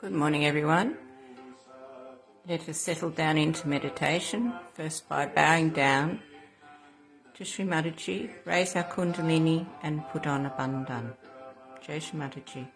Good morning, everyone. Let us settle down into meditation, first by bowing down to Shri Mataji, raise our Kundalini and put on a bandhan. Jai Shri Mataji.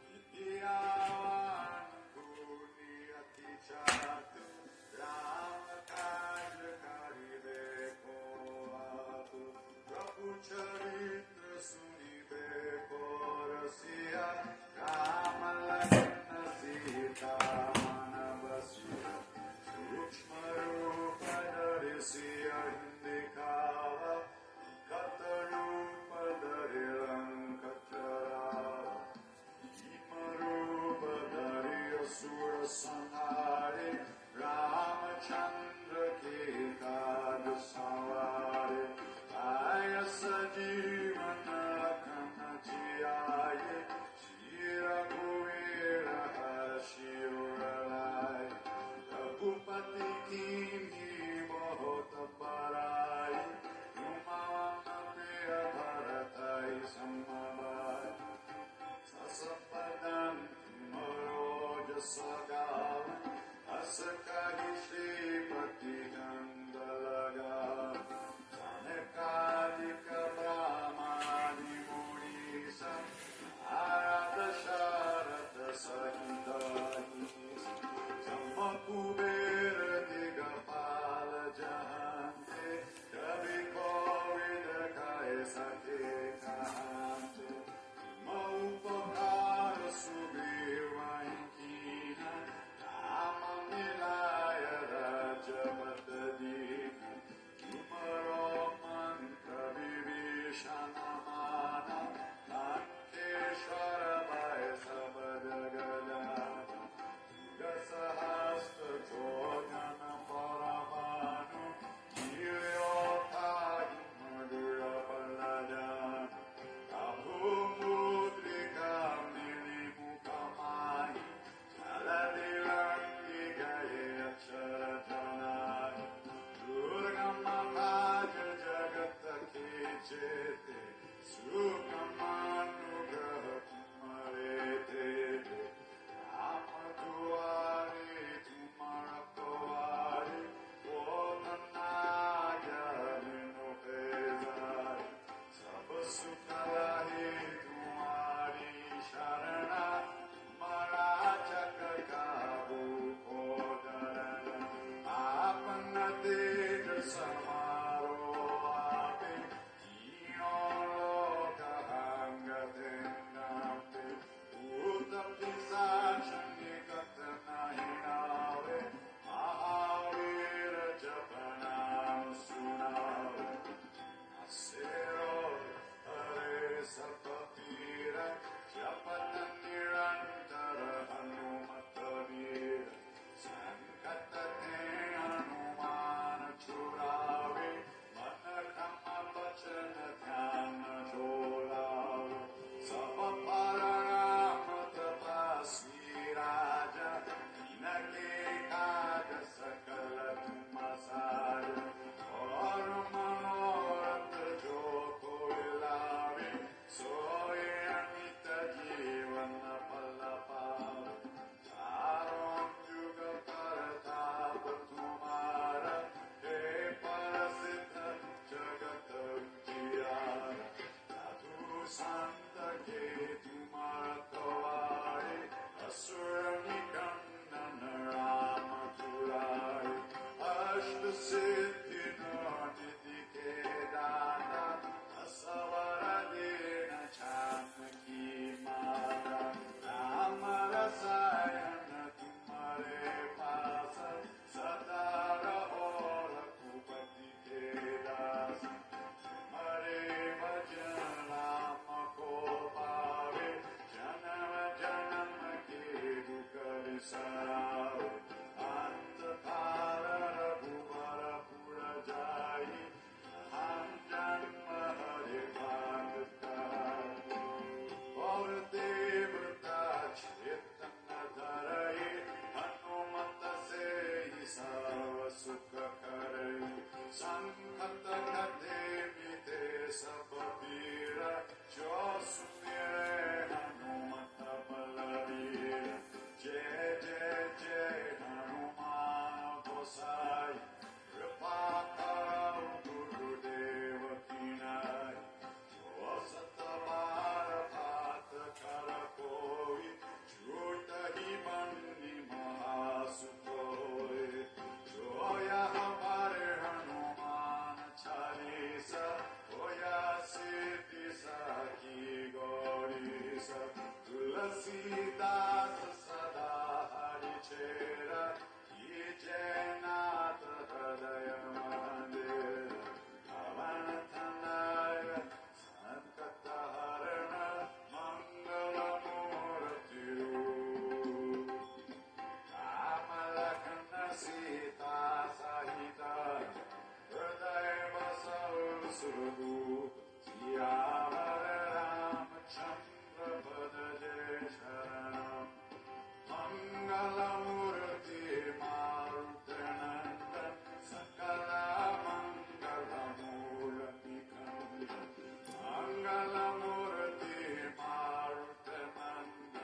Sita Sada Hari Chera Ye Jainath Hridaya Mandir Avanathanaya Sankataharana Mangala Murti Ramalakana Sita Sahita Hridaya Vasau Surudu Siyamara Ramachandra Bhadaje Sharanam Mangalamurti Marutananda Sakala Mangalamurtikanda Mangalamurti Marutananda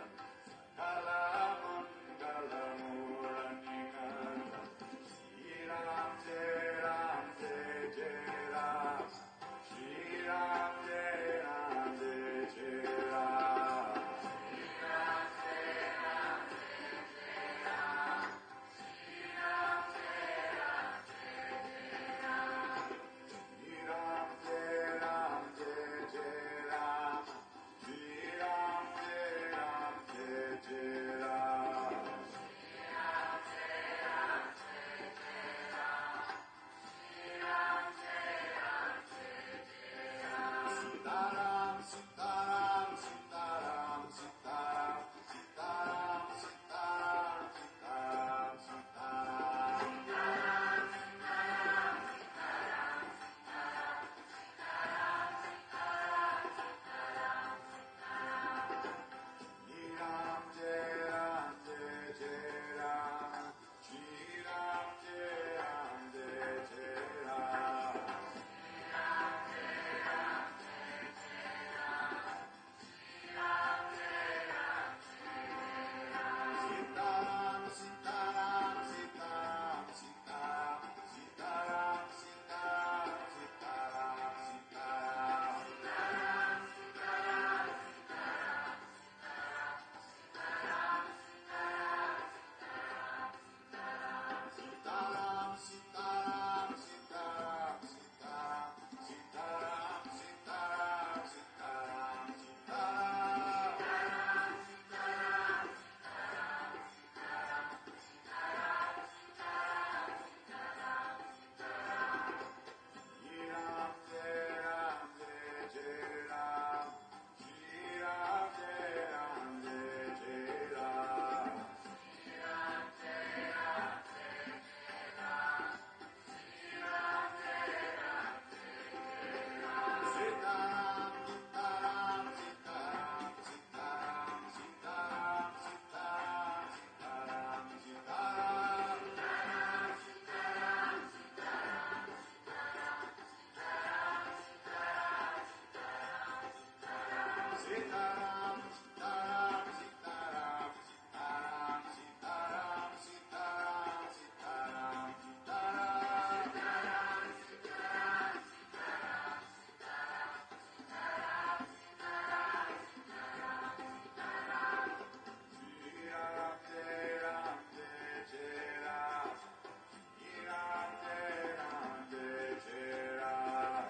Sakala Mangalamurtikanda Shri Ram Jai Ram Jai Jai Ram Shri Ram Jai Ram Jai Jai Ram Shri Ram Jai Ram Jai Jai Ram Shri Ram Jai Ram Jai Jai Ram Sitaram, Sitaram, Sitaram, Sitaram, Sitaram, Sitaram, Sitaram, Sitaram. Shri Ram Jai Ram Jai Jai Ram, Shri Ram Jai Ram Jai Jai Ram. Sitaram, Sitaram, Sitaram, Sitaram, Sitaram, Sitaram, Sitaram, Sitaram. Sitaram, Sitaram, Sitaram, Sitaram, Sitaram, Sitaram, Sitaram, Sitaram. Shri Ram Jai Ram Jai Jai Ram Shri Ram Jai Ram Jai Jai Ram Sitaram, Sitaram, Sitaram, Sitaram, Sitaram, Sitaram, Sitaram, Sitaram. Sitaram, Sitaram, Sitaram, Sitaram, Sitaram, Sitaram, Sitaram, Sitaram. Shri Ram Jai Ram Jai Jai Ram Shri Ram Jai Ram Jai Jai Ram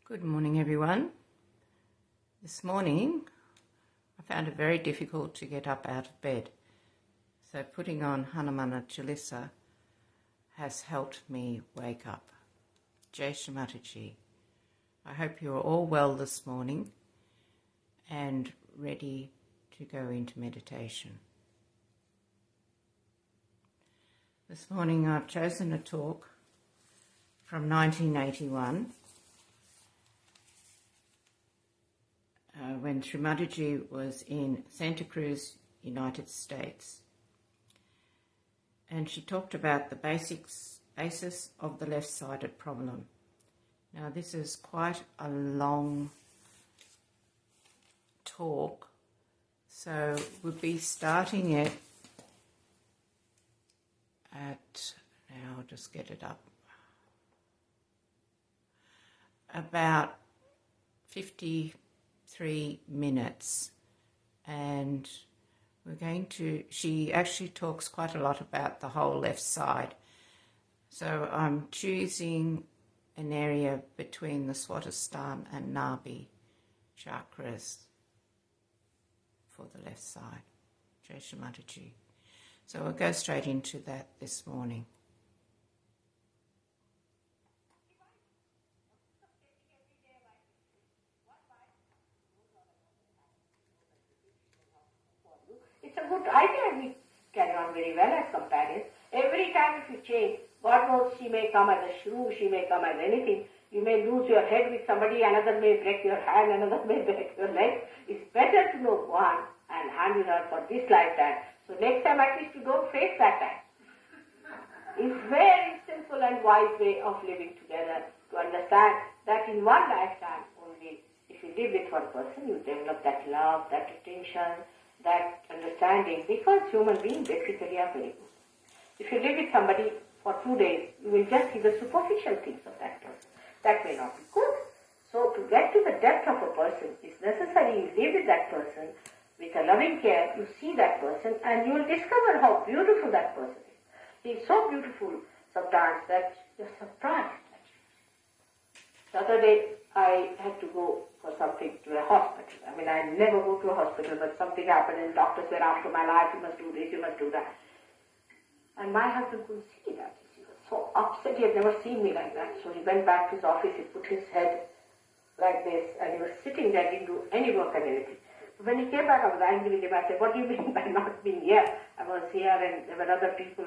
Good morning, everyone. This morning, I found it very difficult to get up out of bed. So putting on Hanumana Chalisa has helped me wake up. Jai Shri Mataji. I hope you are all well this morning and ready to go into meditation. This morning I've chosen a talk from 1981 when Shri Mataji was in Santa Cruz, United States. And she talked about the basis of the left-sided problem. Now this is quite a long talk, so we'll be starting it at, now I'll just get it up, about 53 minutes, and we're going to, she actually talks quite a lot about the whole left side. So I'm choosing an area between the Swatisthana and Nabi chakras for the left side. Jai Shri Mataji. So we'll go straight into that this morning. It's a good idea. We carry on very well as companions. Every time if you change, God knows she may come as a shrew, she may come as anything. You may lose your head with somebody, another may break your hand, another may break your leg. It's better to know one and handle her for this lifetime. So next time at least you don't face that time. It's very simple and wise way of living together to understand that in one lifetime only, if you live with one person, you develop that love, that attention, that understanding, because human beings basically are very good. If you live with somebody for 2 days, you will just see the superficial things of that person. That may not be good. So to get to the depth of a person, it's necessary you live with that person with a loving care, you see that person and you will discover how beautiful that person is. He is so beautiful sometimes that you're surprised. The other day I had to go for something to a hospital. I mean, I never go to a hospital, but something happened and doctors were after my life, you must do this, you must do that. And my husband couldn't see that. He was so upset, he had never seen me like that. So he went back to his office, he put his head like this, and he was sitting there, didn't do any work and anything. When he came back, I was angry with him. I said, what do you mean by not being here? I was here and there were other people.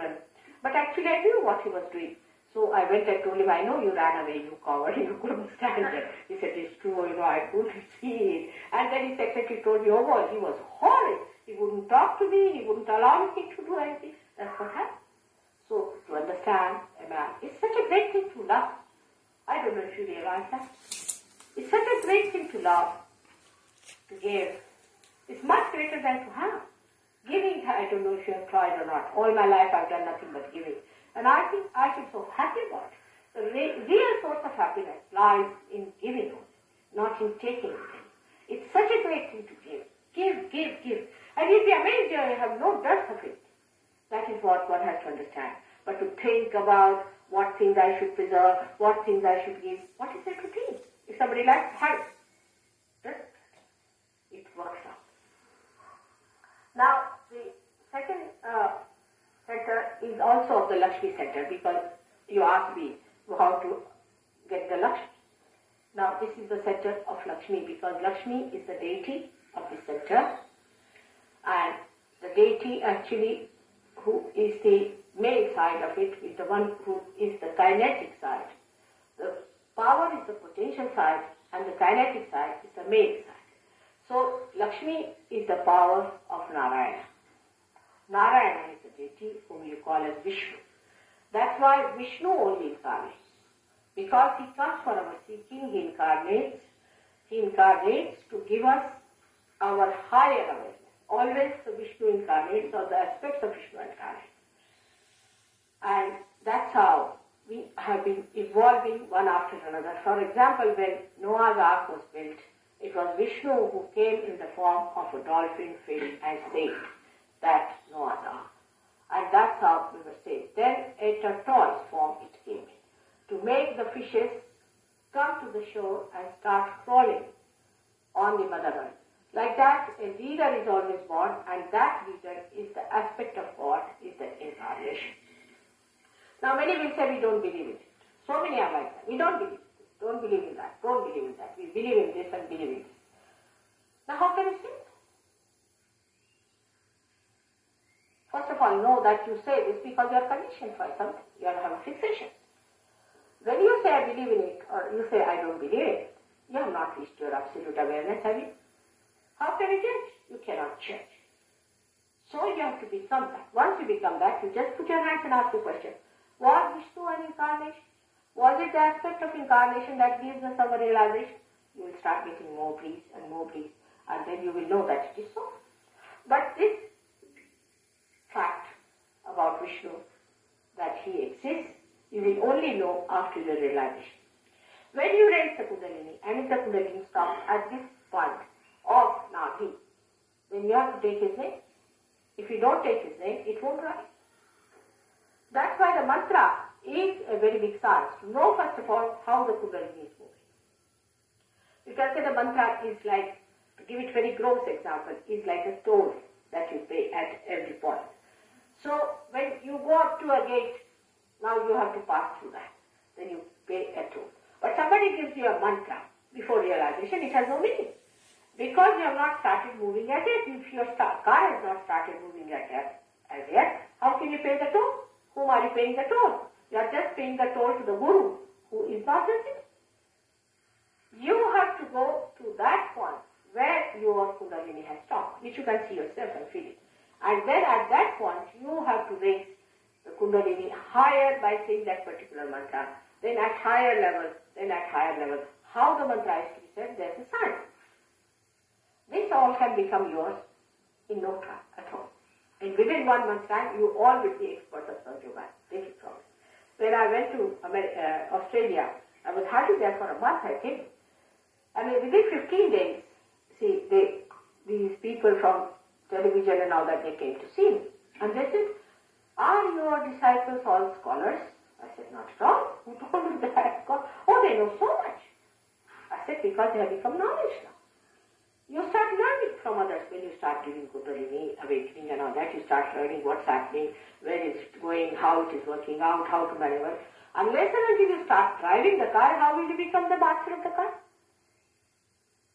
But actually I knew what he was doing. So I went and told him, I know you ran away, you coward, you couldn't stand it. He said, it's true, I couldn't see it. And then his secretary told me, oh boy, he was horrid. He wouldn't talk to me, he wouldn't allow me to do anything. That's what happened. So to understand a man, it's such a great thing to love. I don't know if you realize that. It's such a great thing to love, to give. It's much greater than to have. Giving, I don't know if you have tried or not. All my life I've done nothing but giving. And I think I feel so happy about it. The real source of happiness lies in giving only, not in taking anything. It's such a great thing to give. Give, give, give. And you'll be amazed you have no dearth of it. That is what one has to understand. But to think about what things I should preserve, what things I should give, what is there to think? If somebody likes to have it, it works out. Now, the second center is also of the Lakshmi center, because you asked me how to get the Lakshmi. Now, this is the center of Lakshmi, because Lakshmi is the deity of the center, and the deity actually who is the male side of it is the one who is the kinetic side. The power is the potential side, and the kinetic side is the male side. So, Lakshmi is the power of Narayana. Narayana is the deity whom you call as Vishnu. That's why Vishnu only incarnates. Because he comes for our seeking, he incarnates to give us our higher awareness. Always the Vishnu incarnates, or the aspects of Vishnu incarnate. And that's how we have been evolving one after another. For example, when Noah's Ark was built, it was Vishnu who came in the form of a dolphin fish and saved that Noah's Ark. And that's how we were saved. Then a tortoise form it came in. To make the fishes come to the shore and start crawling on the mother earth. Like that, a leader is always born, and that leader is the aspect of God, is the incarnation. Now many will say we don't believe in it. So many are like that. We don't believe it. Don't believe in that. Don't believe in that. We believe in this and believe in this. Now how can you say that? First of all, know that you say this because you are conditioned for something. You have a fixation. When you say I believe in it, or you say I don't believe it, you have not reached your absolute awareness, have you? How can you judge? You cannot judge. So you have to become that. Once you become that, you just put your hands and ask the question, was Vishnu an incarnation? Was it the aspect of incarnation that gives us our realization? You will start getting more breeze, and then you will know that it is so. But this fact about Vishnu, that he exists, you will only know after the realization. When you raise the Kundalini, and if the Kundalini stops at this point of Nadi, then you have to take his name. If you don't take his name, it won't rise. That's why the mantra is a very big science. To know first of all how the Kundalini is moving. You can say the mantra is like, to give it very gross example, is like a toll that you pay at every point. So when you go up to a gate, now you have to pass through that. Then you pay a toll. But somebody gives you a mantra before realization, it has no meaning. Because you have not started moving at it, if your car has not started moving at it as yet, how can you pay the toll? Whom are you paying the toll? You are just paying the toll to the Guru, who is not listening. You have to go to that point where your Kundalini has stopped, which you can see yourself and feel it. And then at that point, you have to raise the Kundalini higher by saying that particular mantra, then at higher level, then at higher level. How the mantra is to be said, there's a science. This all can become yours in no time at all. And within 1 month's time, you all will be experts of Sanj Yoga. Take it from me. When I went to Australia, I was hardly there for a month, I think. I mean, within 15 days, see, these people from television and all that, they came to see me. And they said, are your disciples all scholars? I said, not at all. Who told you that? Oh, they know so much. I said, because they have become knowledge now. You start learning from others when you start giving Kundalini, awakening and all that. You start learning what's happening, where it's going, how it is working out, how to maneuver. Unless and until you start driving the car, how will you become the master of the car?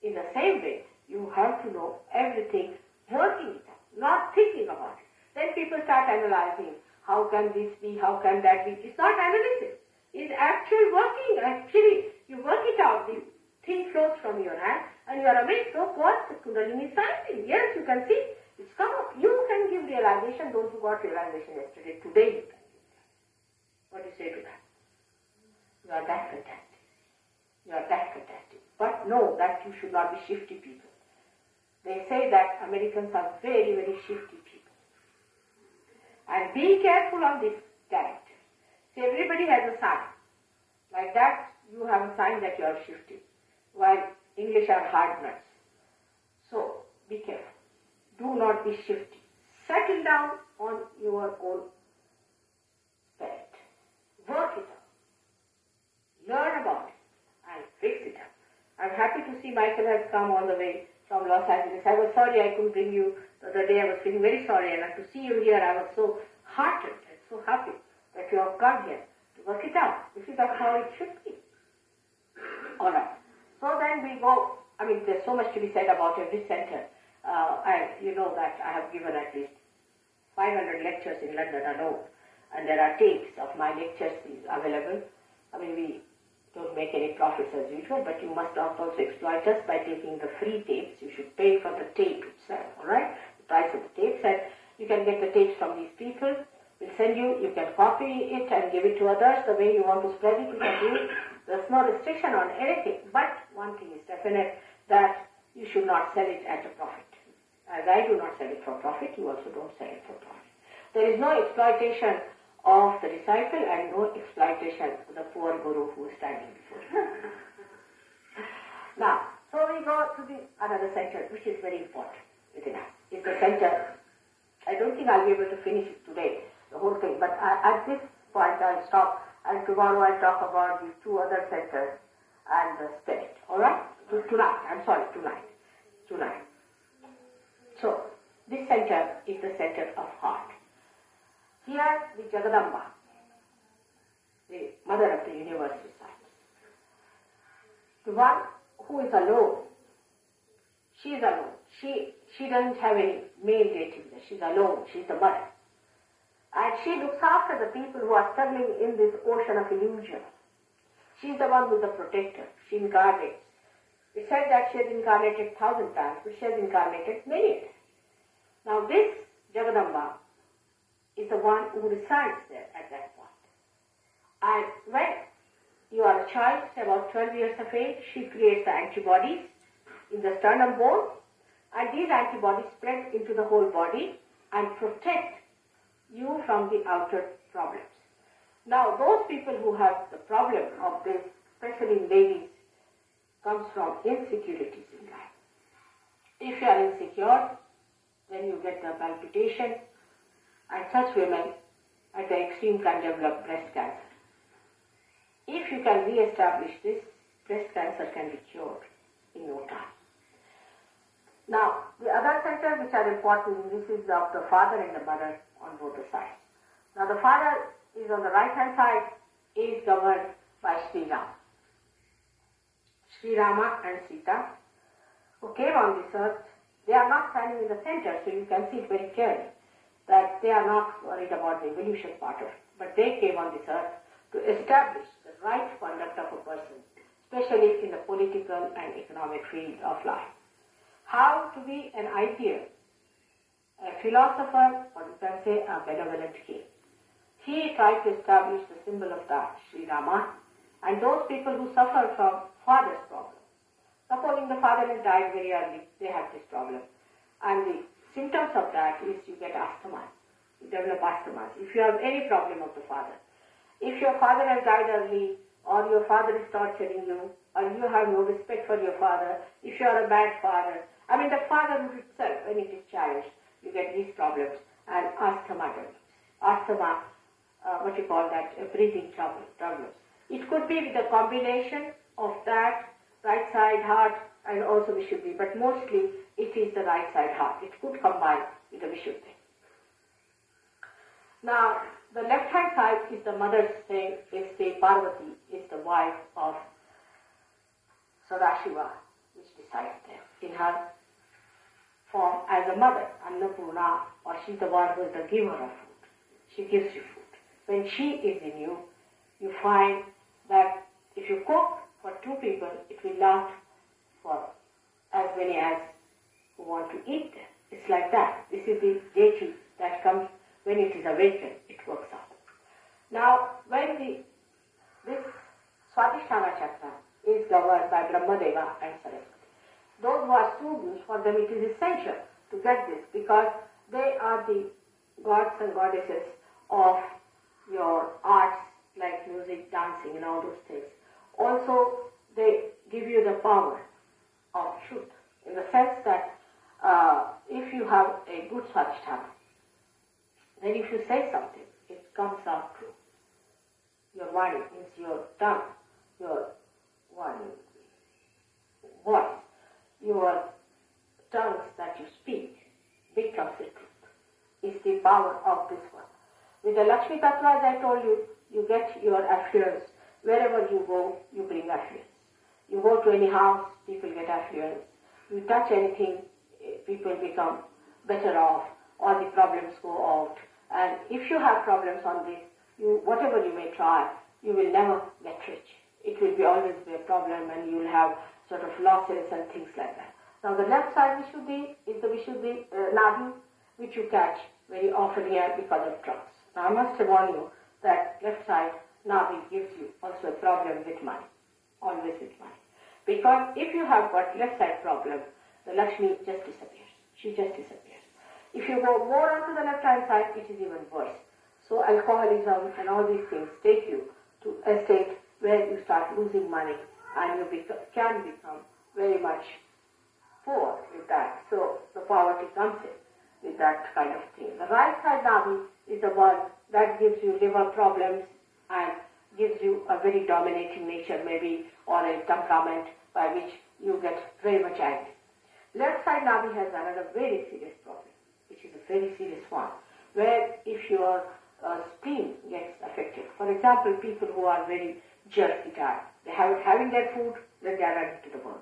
In the same way, you have to know everything, working it out, not thinking about it. Then people start analyzing, how can this be, how can that be? It's not analysis. It's actual working. Actually, you work it out. The thing flows from your hand, and you are amazed, so what the Kundalini is finding. Yes, you can see, it's come up. You can give realization, those who got realization yesterday, today you can give that. What do you say to that? You are that fantastic. You are that fantastic. But know that you should not be shifty people. They say that Americans are very, very shifty people. And be careful on this character. See, everybody has a sign. Like that, you have a sign that you are shifty. While English are hard nuts. So, be careful. Do not be shifty. Settle down on your own spirit. Work it out. Learn about it and fix it up. I'm happy to see Michael has come all the way from Los Angeles. I was sorry I couldn't bring you the other day. I was feeling very sorry, and to see you here, I was so heartened and so happy that you have come here to work it out. This is how it should be. All right. So then we go, I mean, there's so much to be said about every center. And you know that I have given at least 500 lectures in London alone. And there are tapes of my lectures available. I mean, we don't make any profits as usual, but you must also exploit us by taking the free tapes. You should pay for the tape itself, all right? The price of the tapes. And you can get the tapes from these people. We'll send you, you can copy it and give it to others. The way you want to spread it, you can do it. There's no restriction on anything, but one thing is definite, that you should not sell it at a profit. As I do not sell it for profit, you also don't sell it for profit. There is no exploitation of the disciple and no exploitation of the poor guru who is standing before you. Now, so we go to the another center, which is very important within us. It's the center. I don't think I'll be able to finish it today, the whole thing, but at this point I'll stop. And tomorrow I'll talk about these two other centers. and the spirit. Alright? Tonight. So, this center is the center of heart. Here, the Jagadamba, the mother of the universe resides. The one who is alone, she is alone. She doesn't have any male relative. She's alone. She's the mother. And she looks after the people who are struggling in this ocean of illusion. She's the one who's the protector. She incarnates. We said that she has incarnated 1,000 times, but she has incarnated many times. Now this Jagadamba is the one who resides there at that point. And when you are a child, about 12 years of age, she creates the antibodies in the sternum bone, and these antibodies spread into the whole body and protect you from the outer problems. Now, those people who have the problem of this, especially in ladies, comes from insecurities in life. If you are insecure, then you get the palpitation, and such women at the extreme can develop breast cancer. If you can re-establish this, breast cancer can be cured in no time. Now, the other centers which are important, this is of the father and the mother on both the sides. Now, the father is on the right-hand side, is governed by Sri Ram. Sri Rama and Sita, who came on this earth, they are not standing in the center, so you can see it very clearly that they are not worried about the evolution part of it. But they came on this earth to establish the right conduct of a person, especially in the political and economic field of life. How to be an ideal, a philosopher, or you can say a benevolent king. He tried to establish the symbol of that, Sri Rama, and those people who suffer from father's problem. Supposing the father has died very early, they have this problem. And the symptoms of that is you get asthma. You develop asthma. If you have any problem of the father, if your father has died early, or your father is torturing you, or you have no respect for your father, if you are a bad father, I mean the fatherhood itself, when it is challenged, you get these problems, and asthma develops. Asthma, breathing problems. It could be with a combination of that, right side heart, and also Vishuddhi, but mostly it is the right side heart. It could combine with the Vishuddhi. Now, the left hand side is the mother's name, is the Parvati, is the wife of Sadashiva, which resides there in her form as a mother, Annapurna, or she's the one who is the giver of food. She gives you food. When she is in you, you find that if you cook for 2 people, it will last for as many as who want to eat them. It's like that. This is the deity that comes when it is awakened, it works out. Now, when this Swadhisthana Chakra is governed by Brahmadeva and Saraswati, those who are students, for them it is essential to get this because they are the gods and goddesses of your arts like music, dancing and all those things. Also, they give you the power of truth in the sense that if you have a good Swadhisthana, then if you say something, it comes out true. Your wani means your tongue, your voice, your tongues that you speak becomes the truth. It's the power of this one. With the Lakshmi Tattva, as I told you, you get your affluence. Wherever you go, you bring affluence. You go to any house, people get affluence. You touch anything, people become better off, all the problems go out. And if you have problems on this, whatever you may try, you will never get rich. It will always be a problem and you will have sort of losses and things like that. Now the left side Vishuddhi is the Vishuddhi Nadi, which you catch very often here because of drugs. Now I must warn you that left side Nadi gives you also a problem with money, always with money. Because if you have got left side problem, the Lakshmi just disappears. She just disappears. If you go more onto the left-hand side, it is even worse. So alcoholism and all these things take you to a state where you start losing money and you can become very much poor with that. So the poverty comes in with that kind of thing. The right side Nadi is the one that gives you liver problems and gives you a very dominating nature maybe, or a temperament by which you get very much angry. Left side navi has another very serious problem, which is a very serious one, where if your spleen gets affected, for example, people who are very jerky tired, they have having their food, then they are running to the burn.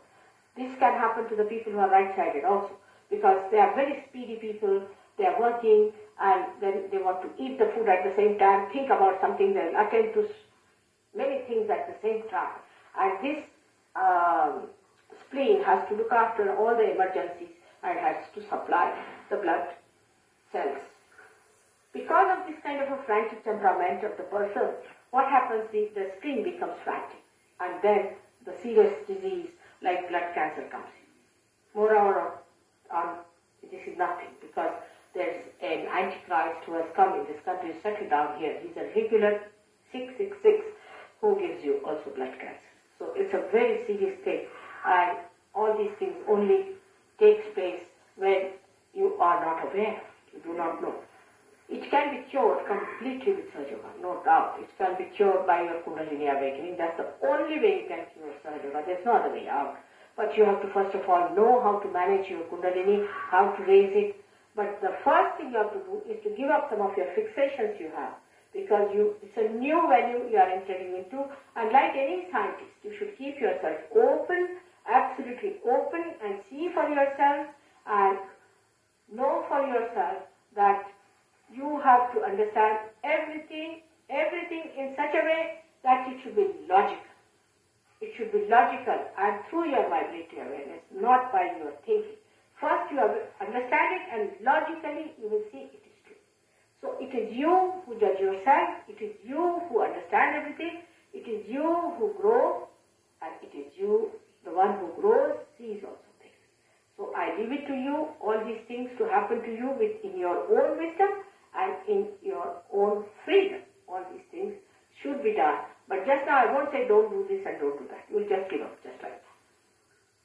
This can happen to the people who are right-sided also, because they are very speedy people, they are working, and then they want to eat the food at the same time, think about something, they'll attend to many things at the same time. And this spleen has to look after all the emergencies and has to supply the blood cells. Because of this kind of a frantic temperament of the person, what happens is the spleen becomes frantic, and then the serious disease like blood cancer comes in. Moreover, this is nothing, because there's an antichrist who has come in this country, settled down here. He's a regular 666 who gives you also blood cancer. So it's a very serious thing, and all these things only takes place when you are not aware, you do not know. It can be cured completely with Sahaja, no doubt. It can be cured by your Kundalini awakening. That's the only way you can cure Sahaja. There's no other way out. But you have to first of all know how to manage your Kundalini, how to raise it. But the first thing you have to do is to give up some of your fixations you have, because it's a new value you are entering into, and like any scientist, you should keep yourself open, absolutely open, and see for yourself and know for yourself that you have to understand everything in such a way that it should be logical. It should be logical and through your vibratory awareness, not by your thinking. First you have to understand it, and logically you will see it is true. So it is you who judge yourself, it is you who understand everything, it is you who grow, and it is you, the one who grows, sees also things. So I leave it to you, all these things to happen to you in your own wisdom and in your own freedom. All these things should be done. But just now I won't say don't do this and don't do that. You will just give up, just like that.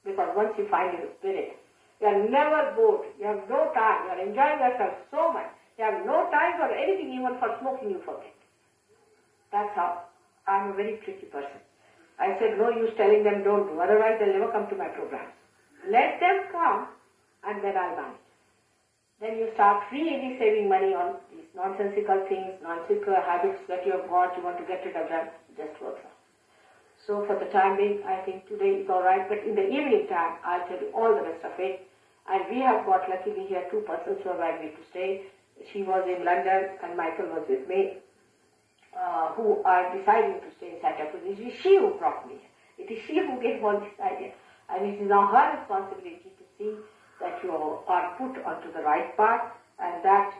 Because once you find your spirit, you are never bored. You have no time. You are enjoying yourself so much. You have no time for anything, even for smoking you forget. That's how. I'm a very tricky person. I said no use telling them don't do, otherwise they'll never come to my programs. Let them come and then I'll manage. Then you start really saving money on these nonsensical things, nonsensical habits that you have got, you want to get rid of them, it just works out. So for the time being, I think today is alright, but in the evening time, I'll tell you all the rest of it. And we have got luckily here 2 persons who have agreed to stay. She was in London and Michael was with me, who are deciding to stay in Santa Cruz. It is she who brought me here. It is she who gave all this idea. And it is now her responsibility to see that you are put onto the right path, and that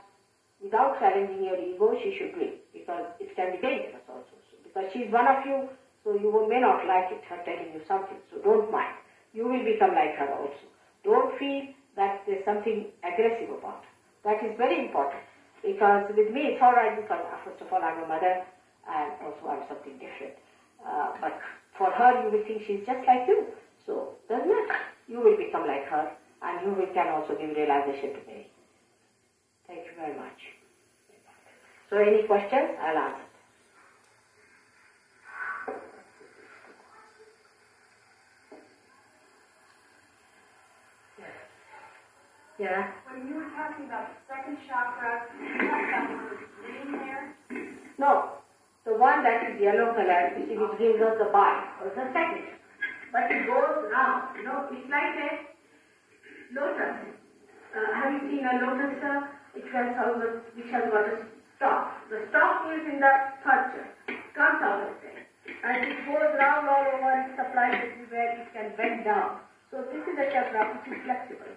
without challenging your ego, she should do it, because it can be dangerous also. Because she is one of you, so you may not like it, her telling you something, so don't mind. You will become like her also. Don't feel that there's something aggressive about her. That is very important, because with me it's alright, because first of all I'm a mother, and also I'm something different. But for her you will think she's just like you, so doesn't matter. You will become like her, and you can also give realization to me. Thank you very much. So any questions, I'll answer. Yeah. When you were talking about the second chakra, you talked about the word green there? No, the one that is yellow color, which gives us the bite, was the second. But it goes round, it's like a lotus. Have you seen a lotus? Which has got a stalk. The stalk is in the third chakra, comes out of there. And it goes round all over, it supplies everywhere, it can bend down. So this is a chakra which is flexible.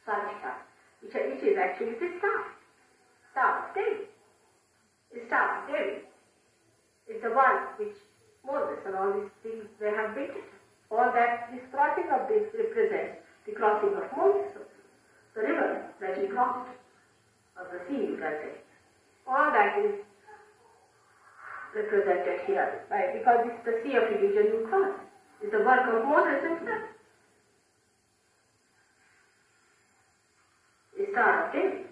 Sahaja, which is actually the star of Devi. The star of Devi is the one which Moses and all these things they have built it. All that, this crossing of this represents the crossing of Moses, the river that he crossed, or the sea you can say. All that is represented here, right? Because it's the sea of illusion you cross. It's the work of Moses himself. The star of David.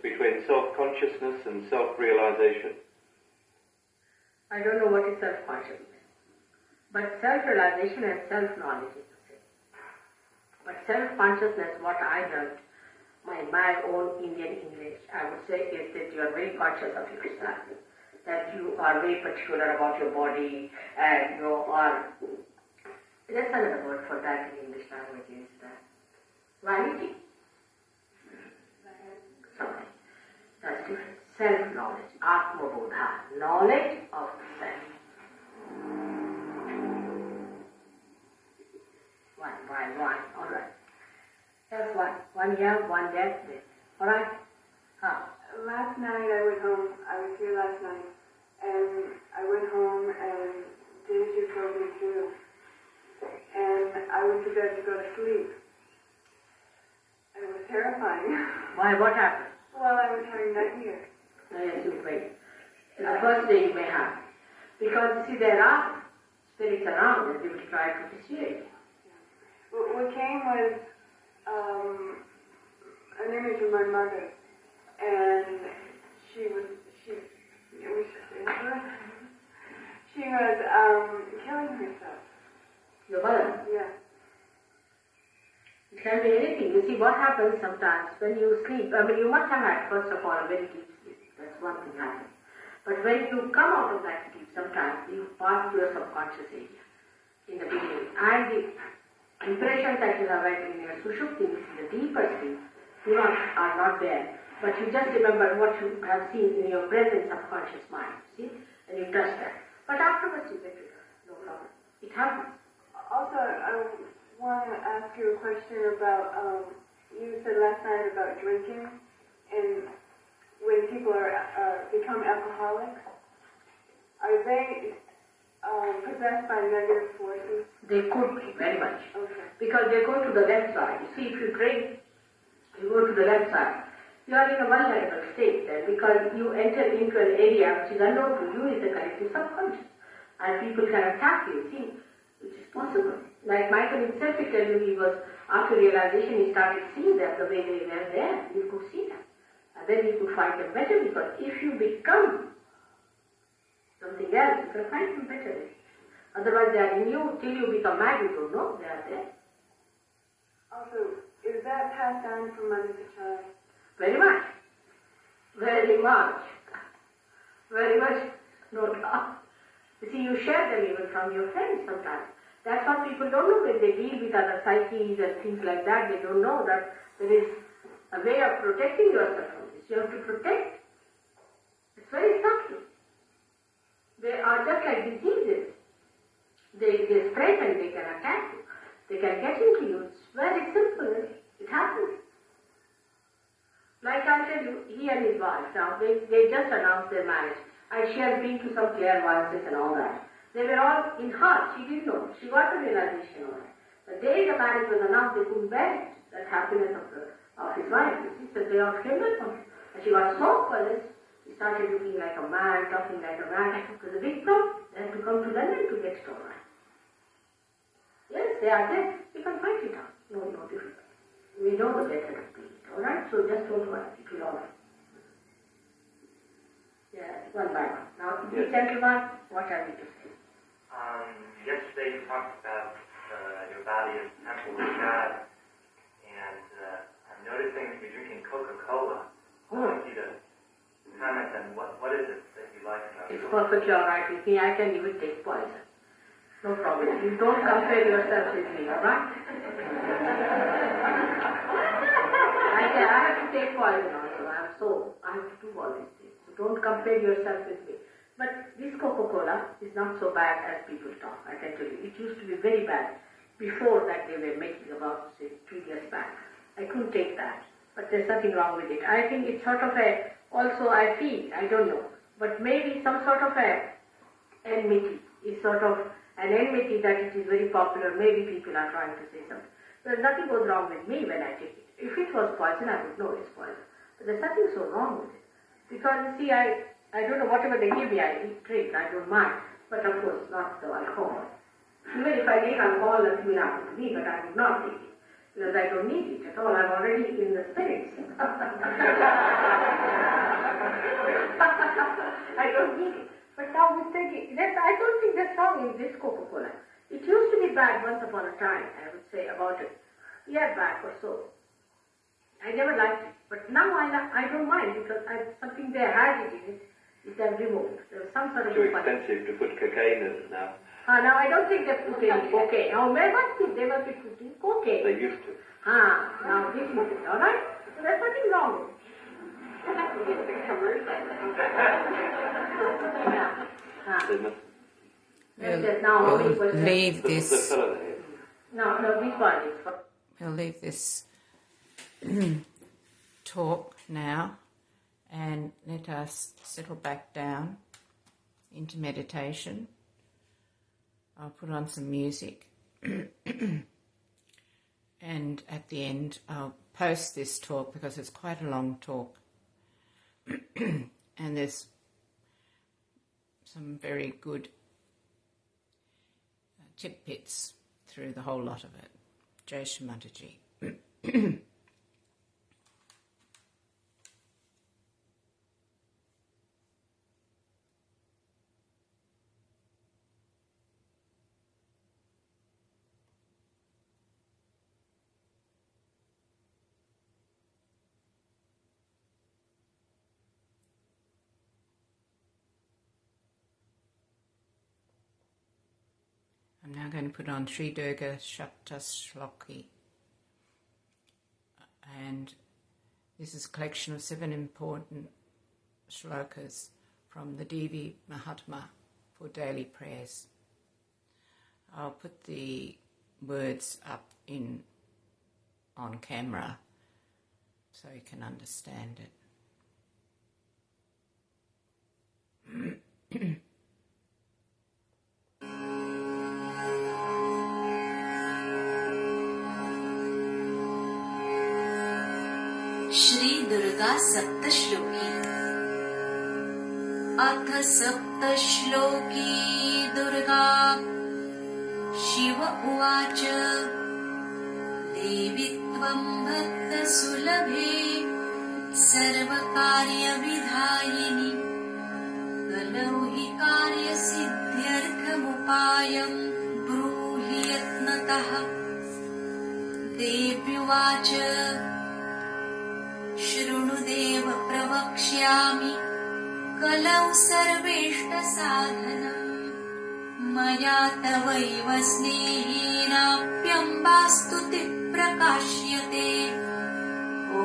difference between self-consciousness and self-realization? I don't know what is self-consciousness. But self-realization and self-knowledge is the same. But self-consciousness, what I learned, my own Indian English, I would say, is that you are very conscious of yourself. That you are very particular about your body and you are... There's another word for that in English language, is that vanity? Something. That's different. Self-knowledge, Atma-bodha, knowledge of the self. One. All right. That's one. One here, one there. All right? Last night I went home. I was here last night. And I went home and did as you told me to. And I went to bed to go to sleep. And it was terrifying. Why? What happened? Well, I was having nightmares. Yes, you wait. The first day you may have. Because, you see, there are spirits around and they will try to dissuade you. What came was an image of my mother. And she was killing herself. Your mother? Yeah. It can be anything. You see, what happens sometimes when you sleep, you must have had, first of all, a very deep sleep. That's one thing happens. But when you come out of that sleep, sometimes you pass to your subconscious area in the beginning. And the impressions that you have had in your sushupti, in the deeper sleep, are not there. But you just remember what you have seen in your present subconscious mind, see? And you touch that. But afterwards you get rid of it, no problem. It happens. Also, I want to ask you a question about, you said last night about drinking, and when people become alcoholics, are they possessed by negative forces? They could be, very much. Okay. Because they go to the left side. You see, if you drink, you go to the left side. You are in a vulnerable state then, because you enter into an area which is unknown to you, is the collective subconscious. And people can attack you, see, which is possible. Like Michael himself will tell you, he was, after realization, he started seeing them the way they were there. You could see them. And then you could find them better, because if you become something else, you can find them better. Otherwise they are in you, till you become mad, you don't know they are there. Also, is that passed down from mother to child? Very much. Very much. Very much. No doubt. You see, you share them even from your friends sometimes. That's what people don't know when they deal with other psyches and things like that. They don't know that there is a way of protecting yourself from this. You have to protect. It's very subtle. They are just like diseases. They spread and they can attack you. They can get into you. It's very simple. It happens. Like I tell you, he and his wife, now they just announced their marriage. And she has been to some clairvoyances and all that. They were all in her. She didn't know. She got the realization of it. The day the marriage was announced, they couldn't bear it, that happiness of his wife. She said they all came back on it. And she got so jealous, she started looking like a man, talking like a man. It was a big problem. They had to come to London to get it all right. Yes, they are there. You can find it out. No difficult. We know the method of doing it. Alright? So just don't worry. It will all right. Yeah, one by one. Now, this gentleman, what are we to say? Yesterday you talked about your body as a temple of God, and I'm noticing that you're drinking Coca-Cola. I want you to comment on what is it that you like about it? It's perfectly alright with me. I can even take poison. No problem. You don't compare yourself with me, alright? I have to take poison also. I have to do all these things. So don't compare yourself with me. But this Coca-Cola is not so bad as people talk, I can tell you. It used to be very bad before that they were making about, say, 2 years back. I couldn't take that. But there's nothing wrong with it. I think it's sort of also I feel, I don't know, but maybe some sort of enmity is sort of an enmity that it is very popular. Maybe people are trying to say something. There's nothing goes wrong with me when I take it. If it was poison, I would know it's poison. But there's nothing so wrong with it. Because, you see, I don't know, whatever they give me, I drink, I don't mind. But of course, not the alcohol. Even if I take alcohol, nothing will happen to me, but I would not take it. because I don't need it at all. I'm already in the spirits. I don't need it. But now we're thinking, I don't think that's wrong in this Coca-Cola. It used to be bad once upon a time, I would say, about a year back or so. I never liked it. But now I don't mind because something they had it in it, it has removed. There was some sort of... Too expensive to put cocaine in it now. Now I don't think they put any cocaine. Now they must be putting cocaine. They used to. Now this is it, alright? So there's nothing wrong with it. They must. We'll leave this. The fellow there. No, this one is for... We'll leave this talk now and let us settle back down into meditation. I'll put on some music and at the end I'll post this talk because it's quite a long talk and there's some very good tidbits through the whole lot of it. Jai Shri Mataji. I'm now going to put on Sri Durga Shaptashloki, and this is a collection of 7 important shlokas from the Devi Mahatma for daily prayers. I'll put the words up on camera so you can understand it. Shri Durga Saptashloki अथ सप्तश्लोकी दुर्गा शिव उवाच देवी त्वं भक्तसुलभे सर्वकार्यविधायिनि कलौ हि कार्यसिद्ध्यर्थमुपायं ब्रूहि यत्नतः देव्युवाच शृणुदेव प्रवक्ष्यामि कलौ सर्वेष्टसाधनम् मया तवैव स्नेहेनाप्यम्बास्तुतिः प्रकाश्यते ॐ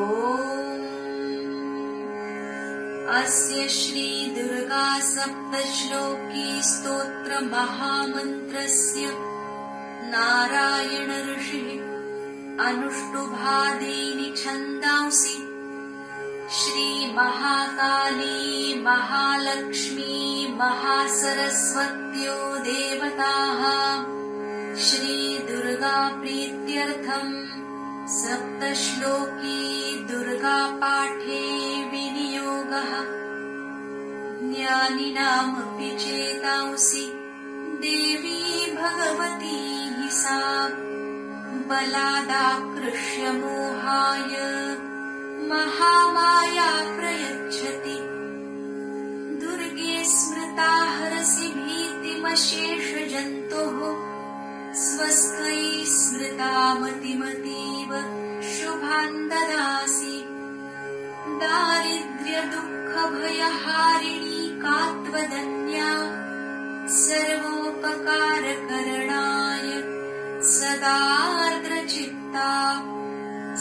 अस्य श्री दुर्गा सप्तश्लोकी स्तोत्र महामन्त्रस्य नारायण ऋषिः अनुष्टुभादीनि छन्दांसि श्री महाकाली महालक्ष्मी महासरस्वत्यो देवताः श्री दुर्गा प्रीत्यर्थम् सप्तश्लोकी दुर्गा पाठे विनियोगः ज्ञानिनामपि चेतांसि देवी भगवती हि सा बलादाकृष्य मोहाय महामाया प्रयच्छति दुर्गे स्मृता हरसि भीतिमशेषजन्तोः स्वस्थैः स्मृता मतिमतीव शुभान् ददासि दारिद्र्यदुःखभयहारिणी का त्वदन्या सर्वोपकारकरणाय सदार्द्रचित्ता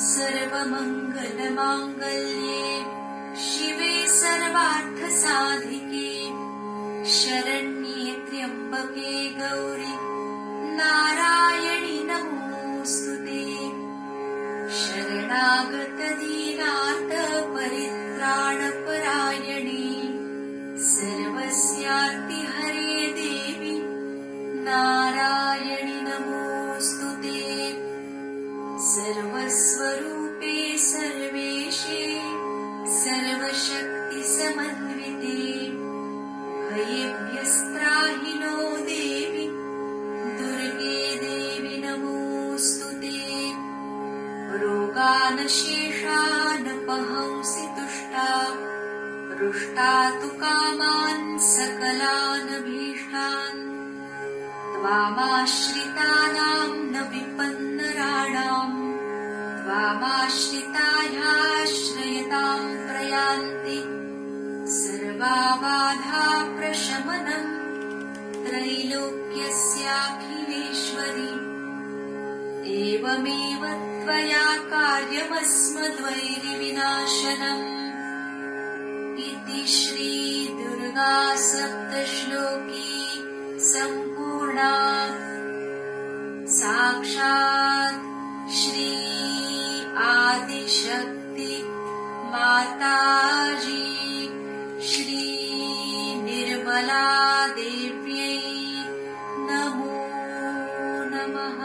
सर्वमङ्गलमाङ्गल्ये शिवे सर्वार्थसाधिके शरण्ये त्र्यम्बके गौरि नारायणि नमोऽस्तुते शरणागतदीनार्थ परित्राणपरायणे सर्वस्यार्तिहरे देवी नारायणि नमोऽस्तुते सर्वस्वरूपे सर्वेशे सर्वशक्तिसमन्विते भयेभ्यस्त कामशेषानपहंसि तुष्टा रुष्टा तु कामान् सकलानभीष्टान् त्वामाश्रितानां न विपन्नराणाम् त्वामाश्रितायाश्रयतां प्रयान्ति सर्वा बाधा प्रशमनम् त्रैलोक्यस्याखिलेश्वरी एवमेव त्वया कार्यमस्मद्वैरिविनाशनम् इति श्री दुर्गा सप्तश्लोकी सम्पूर्णा साक्षात् श्री आदिशक्ति माताजी श्री निर्मला देव्यै नमो नमः।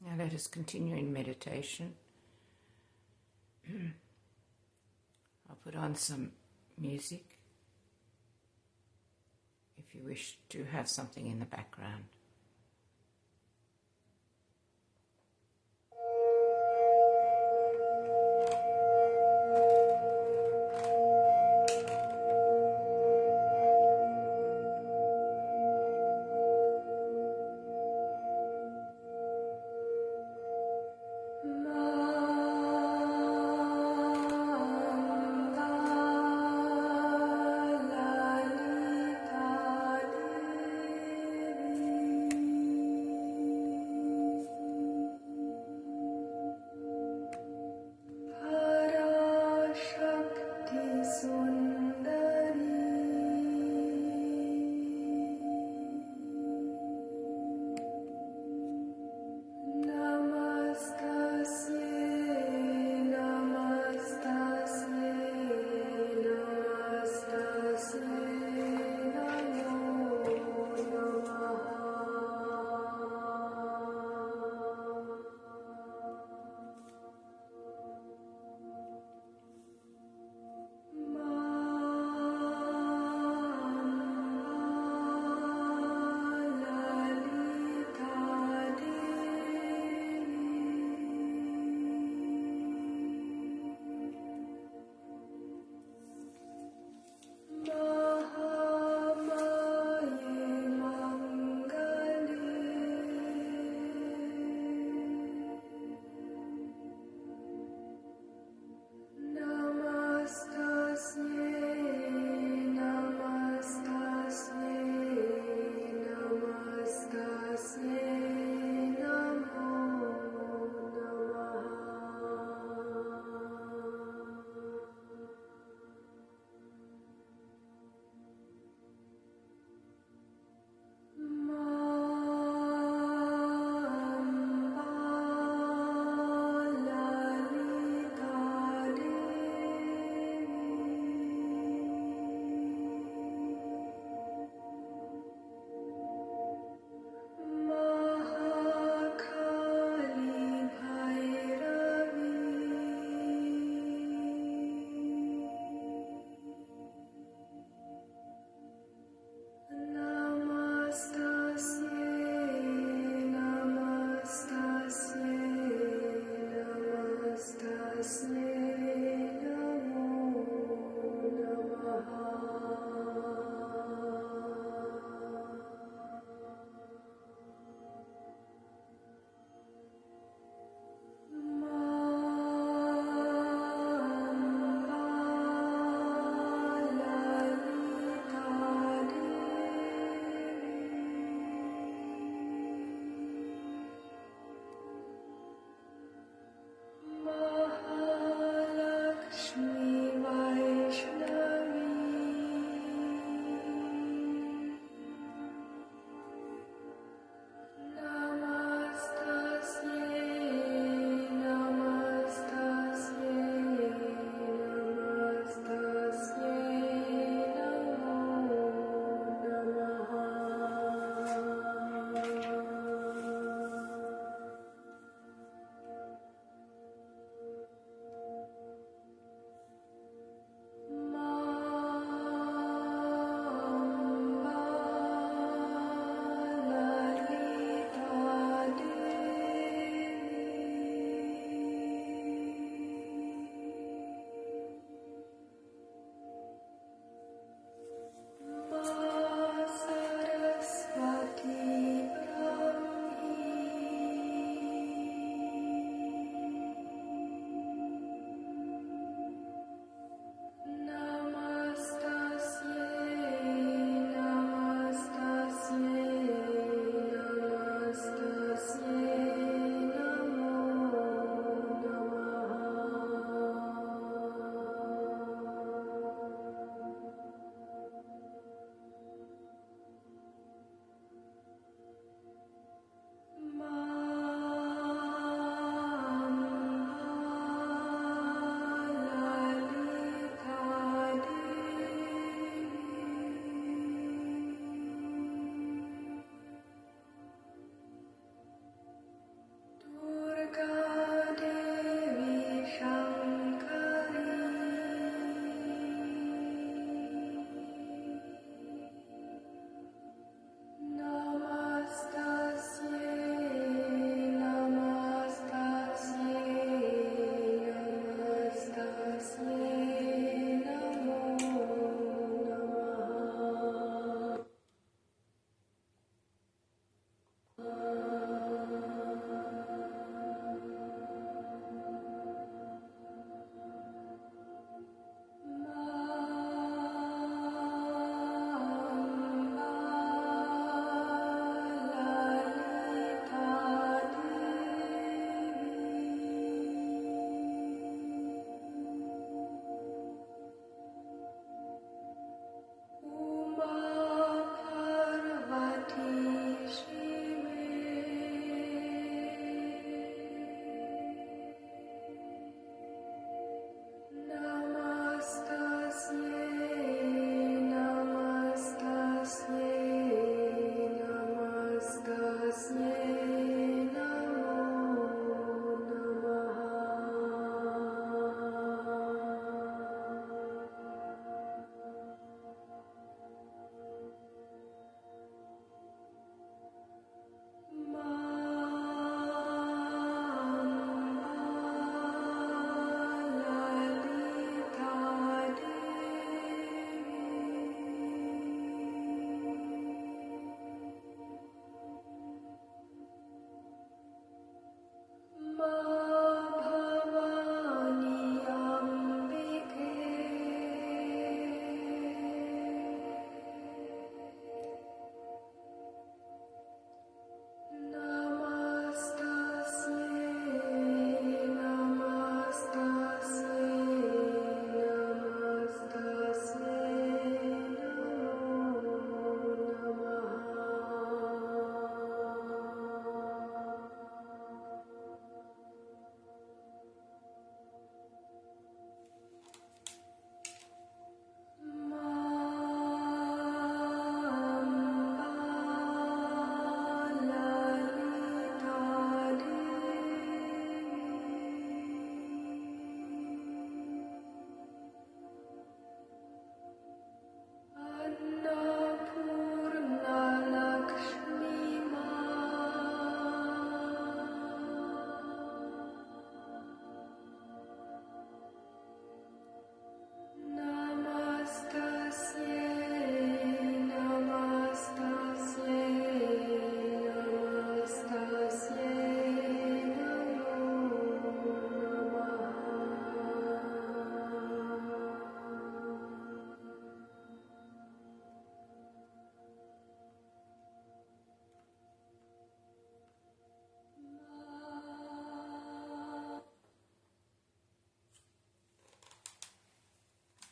Now let us continue in meditation. I'll put on some music if you wish to have something in the background.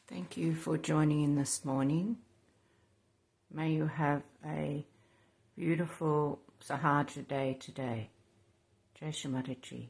Thank you for joining in this morning. May you have a beautiful Sahaja day today. Jai Shri Mataji.